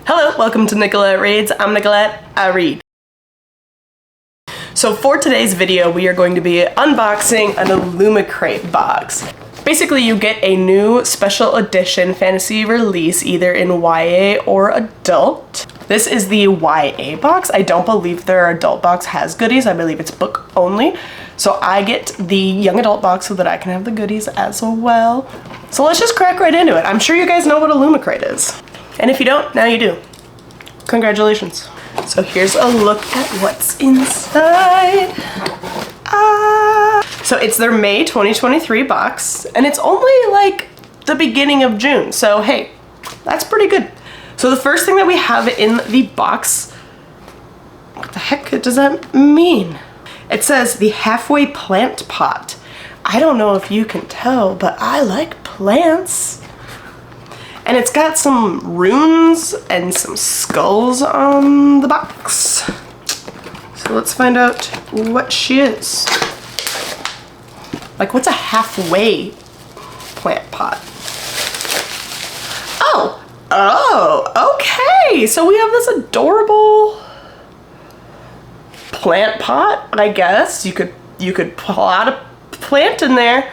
Hello, welcome to Nicolette Reads. I'm Nicolette, I read. So for today's video, we are going to be unboxing an Illumicrate box. Basically, you get a new special edition fantasy release, either in YA or adult. This is the YA box. I don't believe their adult box has goodies. I believe it's book only. So I get the young adult box so that I can have the goodies as well. So let's just crack right into it. I'm sure you guys know what Illumicrate is. And if you don't, now you do. Congratulations. So here's a look at what's inside. So it's their May 2023 box, and it's only like the beginning of June. So hey, that's pretty good. So the first thing that we have in the box, what the heck does that mean? It says the halfway plant pot. I don't know if you can tell, but I like plants. And it's got some runes and some skulls on the box. So let's find out what she is. Like, what's a halfway plant pot? Oh, okay. So we have this adorable plant pot, I guess. You could plot a plant in there.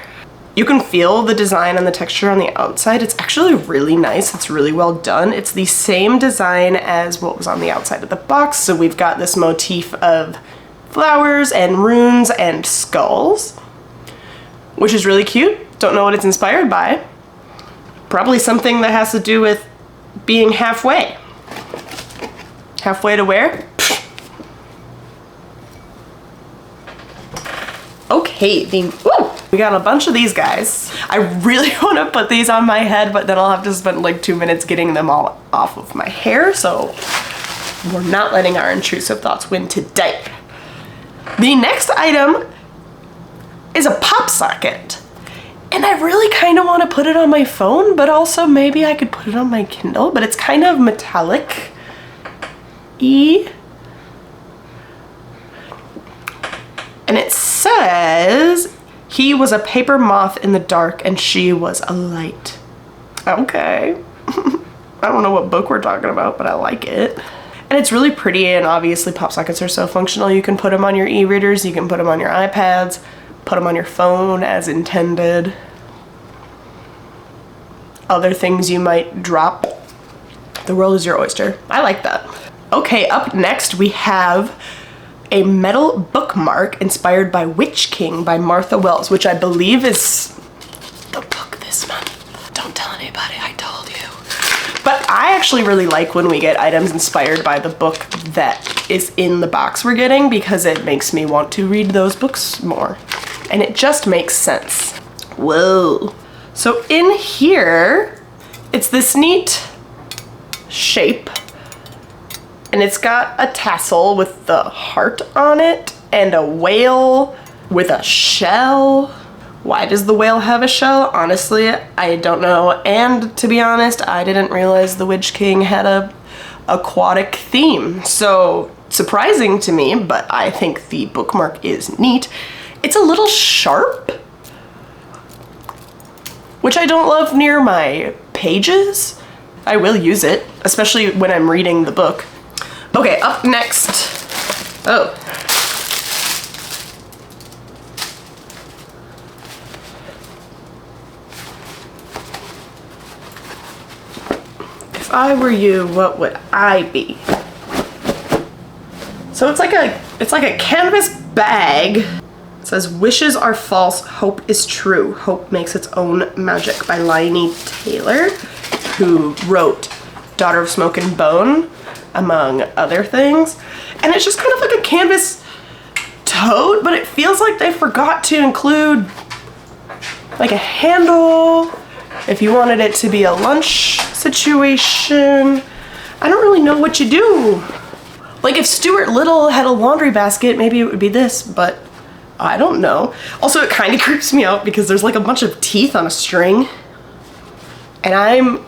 You can feel the design and the texture on the outside. It's actually really nice. It's really well done. It's the same design as what was on the outside of the box. So we've got this motif of flowers and runes and skulls, which is really cute. Don't know what it's inspired by. Probably something that has to do with being halfway. Halfway to where? Okay, we got a bunch of these guys. I really want to put these on my head, but then I'll have to spend like 2 minutes getting them all off of my hair, so we're not letting our intrusive thoughts win today. The next item is a pop socket. And I really kind of want to put it on my phone, but also maybe I could put it on my Kindle, but it's kind of metallic-y. And it says, he was a paper moth in the dark and she was a light. Okay. I don't know what book we're talking about, but I like it. And it's really pretty, and obviously pop sockets are so functional. You can put them on your e-readers, you can put them on your iPads, put them on your phone as intended. Other things you might drop. The world is your oyster. I like that. Okay, up next we have a metal bookmark inspired by Witch King by Martha Wells, which I believe is the book this month. Don't tell anybody I told you. But I actually really like when we get items inspired by the book that is in the box we're getting, because it makes me want to read those books more. And it just makes sense. Whoa. So in here, it's this neat shape. And it's got a tassel with the heart on it and a whale with a shell. Why does the whale have a shell? Honestly, I don't know. And to be honest, I didn't realize the Witch King had a aquatic theme. So surprising to me, but I think the bookmark is neat. It's a little sharp, which I don't love near my pages. I will use it, especially when I'm reading the book. Okay, up next. Oh. If I were you, what would I be? So it's like a canvas bag. It says, "Wishes are false, hope is true. Hope makes its own magic" by Laini Taylor, who wrote Daughter of Smoke and Bone, among other things. And it's just kind of like a canvas tote, but it feels like they forgot to include like a handle if you wanted it to be a lunch situation. I don't really know what you do. Like if Stuart Little had a laundry basket, maybe it would be this, but I don't know. Also, it kind of creeps me out because there's like a bunch of teeth on a string. And I'm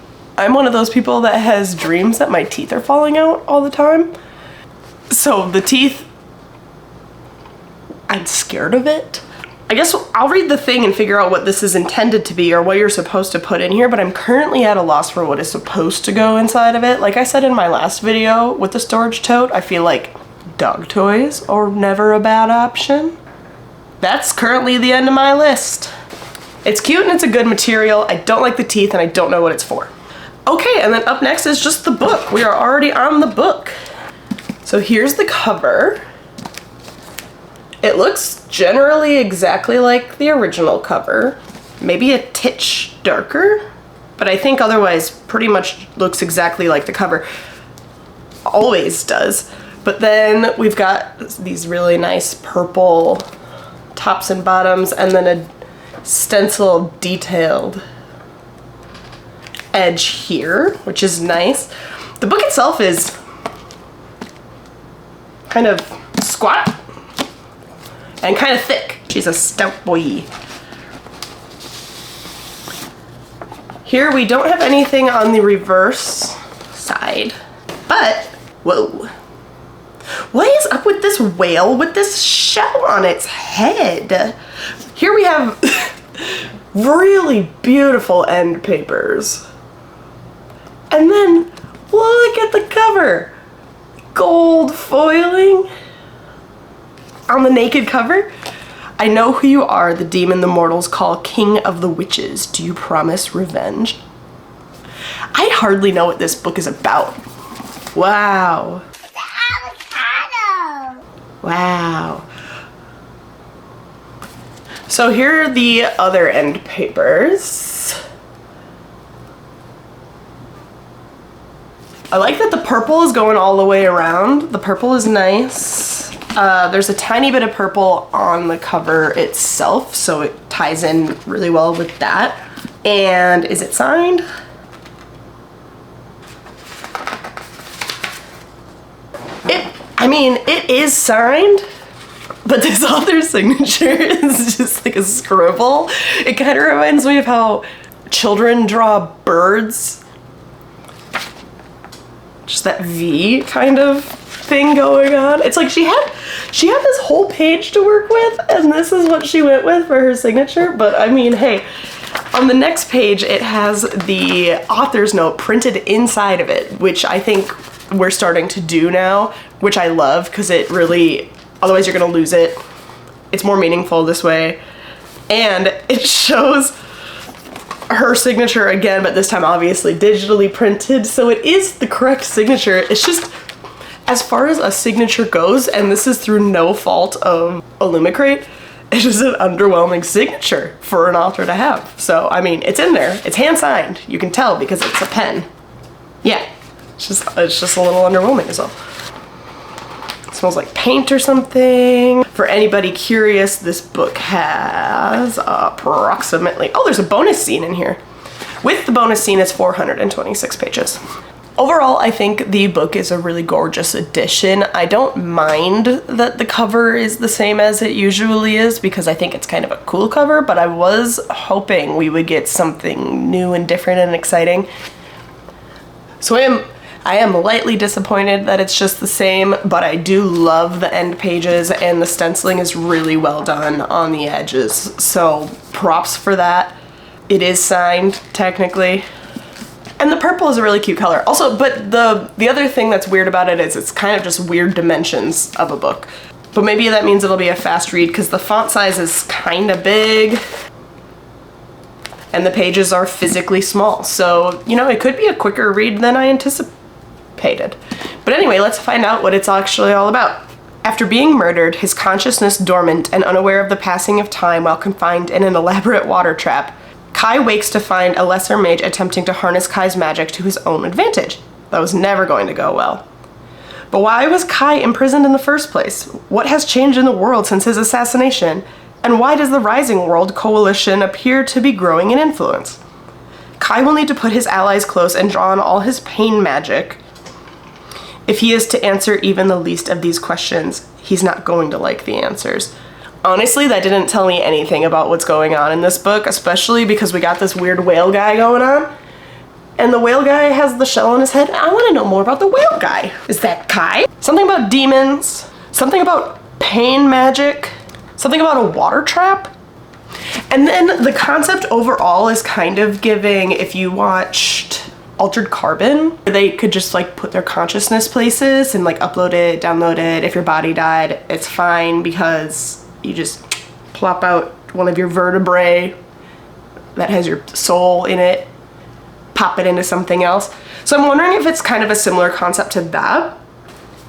one of those people that has dreams that my teeth are falling out all the time. So the teeth, I'm scared of it. I guess I'll read the thing and figure out what this is intended to be or what you're supposed to put in here, but I'm currently at a loss for what is supposed to go inside of it. Like I said in my last video with the storage tote, I feel like dog toys are never a bad option. That's currently the end of my list. It's cute and it's a good material. I don't like the teeth and I don't know what it's for. Okay, and then up next is just the book. We are already on the book. So here's the cover. It looks generally exactly like the original cover, maybe a titch darker, but I think otherwise pretty much looks exactly like the cover always does. But then we've got these really nice purple tops and bottoms and then a stencil detailed edge here, which is nice. The book itself is kind of squat and kind of thick. She's a stout boy. Here we don't have anything on the reverse side, but whoa. What is up with this whale with this shell on its head? Here we have really beautiful end papers. And then look at the cover. Gold foiling on the naked cover. I know who you are, the demon the mortals call King of the Witches. Do you promise revenge? I hardly know what this book is about. Wow. It's an avocado. Wow. So here are the other end papers. I like that the purple is going all the way around. The purple is nice. There's a tiny bit of purple on the cover itself, so it ties in really well with that. And is it signed? It is signed, but this author's signature is just like a scribble. It kind of reminds me of how children draw birds. Just that V kind of thing going on. It's like she had this whole page to work with, and this is what she went with for her signature. But I mean, hey, on the next page it has the author's note printed inside of it, which I think we're starting to do now, which I love because it really, otherwise you're gonna lose it. It's more meaningful this way. And it shows her signature again, but this time obviously digitally printed, so it is the correct signature. It's just, as far as a signature goes, and this is through no fault of Illumicrate, it's just an underwhelming signature for an author to have. So, I mean, it's in there. It's hand-signed. You can tell because it's a pen. Yeah, it's just a little underwhelming is all. It smells like paint or something. For anybody curious, this book has approximately, oh, there's a bonus scene in here. With the bonus scene, it's 426 pages. Overall, I think the book is a really gorgeous addition. I don't mind that the cover is the same as it usually is because I think it's kind of a cool cover, but I was hoping we would get something new and different and exciting. So I am lightly disappointed that it's just the same, but I do love the end pages and the stenciling is really well done on the edges. So props for that. It is signed technically. And the purple is a really cute color. Also, but the other thing that's weird about it is it's kind of just weird dimensions of a book. But maybe that means it'll be a fast read because the font size is kind of big and the pages are physically small. So, you know, it could be a quicker read than I anticipated. But anyway, let's find out what it's actually all about. After being murdered, his consciousness dormant and unaware of the passing of time while confined in an elaborate water trap, Kai wakes to find a lesser mage attempting to harness Kai's magic to his own advantage. That was never going to go well. But why was Kai imprisoned in the first place? What has changed in the world since his assassination? And why does the Rising World Coalition appear to be growing in influence? Kai will need to put his allies close and draw on all his pain magic. If he is to answer even the least of these questions, he's not going to like the answers. Honestly, that didn't tell me anything about what's going on in this book, especially because we got this weird whale guy going on. And the whale guy has the shell on his head. I want to know more about the whale guy. Is that Kai? Something about demons, something about pain magic, something about a water trap. And then the concept overall is kind of giving, if you watched Altered Carbon, they could just like put their consciousness places and like upload it, download it. If your body died, it's fine because you just plop out one of your vertebrae that has your soul in it, pop it into something else. So I'm wondering if it's kind of a similar concept to that.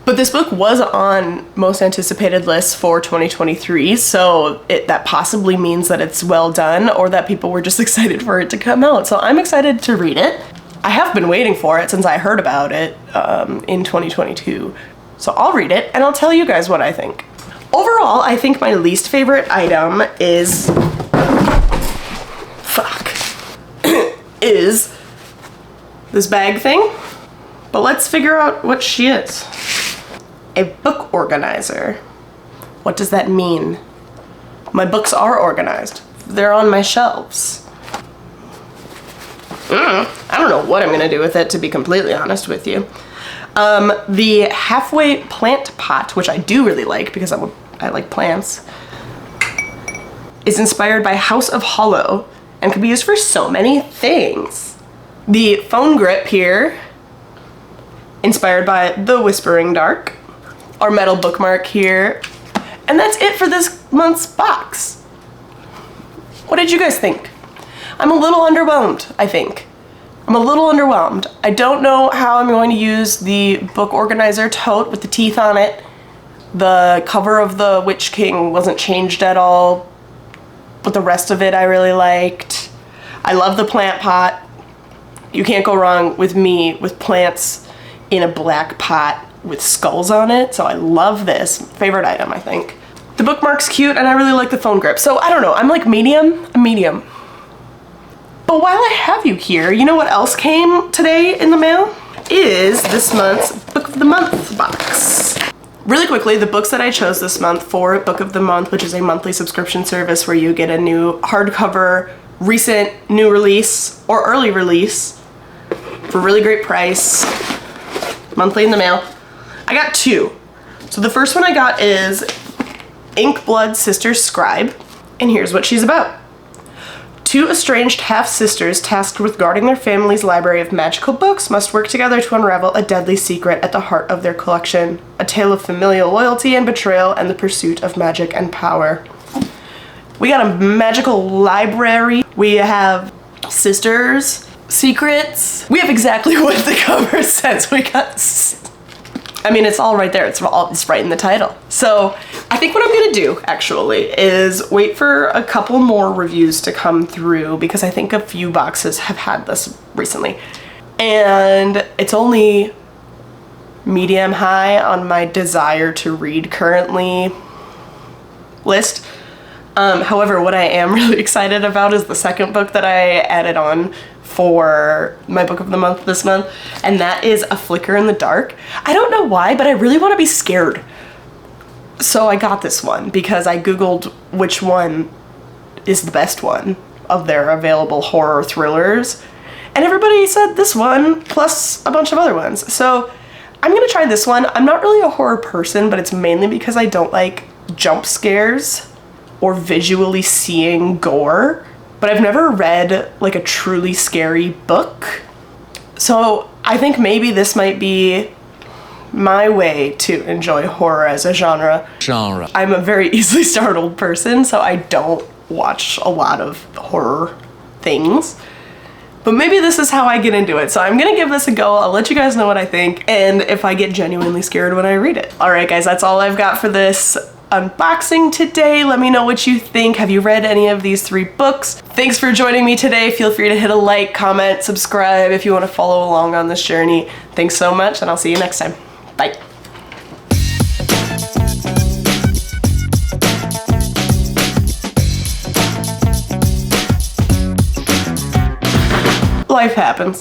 But this book was on most anticipated lists for 2023, so that possibly means that it's well done or that people were just excited for it to come out. So I'm excited to read it. I have been waiting for it since I heard about it in 2022. So I'll read it and I'll tell you guys what I think. Overall, I think my least favorite item is is this bag thing. But let's figure out what she is. A book organizer. What does that mean? My books are organized. They're on my shelves. I don't know what I'm gonna do with it, to be completely honest with you. The halfway plant pot, which I do really like because I like plants, is inspired by House of Hollow and can be used for so many things. The phone grip here, inspired by The Whispering Dark. Our metal bookmark here. And that's it for this month's box. What did you guys think? I'm a little underwhelmed, I think. I'm a little underwhelmed. I don't know how I'm going to use the book organizer tote with the teeth on it. The cover of the Witch King wasn't changed at all, but the rest of it I really liked. I love the plant pot. You can't go wrong with me with plants in a black pot with skulls on it, so I love this. Favorite item, I think. The bookmark's cute, and I really like the phone grip. So I don't know, I'm like medium. I'm medium. But while I have you here, you know what else came today in the mail? Is this month's Book of the Month box. Really quickly, the books that I chose this month for Book of the Month, which is a monthly subscription service where you get a new hardcover, recent new release, or early release for a really great price, monthly in the mail. I got two. So the first one I got is Inkblood Sisters Scribe, and here's what she's about. Two estranged half-sisters tasked with guarding their family's library of magical books must work together to unravel a deadly secret at the heart of their collection, a tale of familial loyalty and betrayal and the pursuit of magic and power. We got a magical library. We have sisters, secrets. We have exactly what the cover says. We got... I mean, it's all right there. It's right in the title. So I think what I'm gonna do, actually, is wait for a couple more reviews to come through because I think a few boxes have had this recently. And it's only medium high on my desire to read currently list. However, what I am really excited about is the second book that I added on for my Book of the Month this month, and that is A Flicker in the Dark. I don't know why, but I really want to be scared. So I got this one because I googled which one is the best one of their available horror thrillers, and everybody said this one plus a bunch of other ones. So I'm gonna try this one. I'm not really a horror person, but it's mainly because I don't like jump scares or visually seeing gore. But I've never read like a truly scary book. So I think maybe this might be my way to enjoy horror as a genre. I'm a very easily startled person, so I don't watch a lot of horror things. But maybe this is how I get into it. So I'm gonna give this a go. I'll let you guys know what I think and if I get genuinely scared when I read it. All right, guys, that's all I've got for this unboxing today. Let me know what you think. Have you read any of these three books? Thanks for joining me today. Feel free to hit a like, comment, subscribe if you want to follow along on this journey. Thanks so much, and I'll see you next time. Bye. Life happens.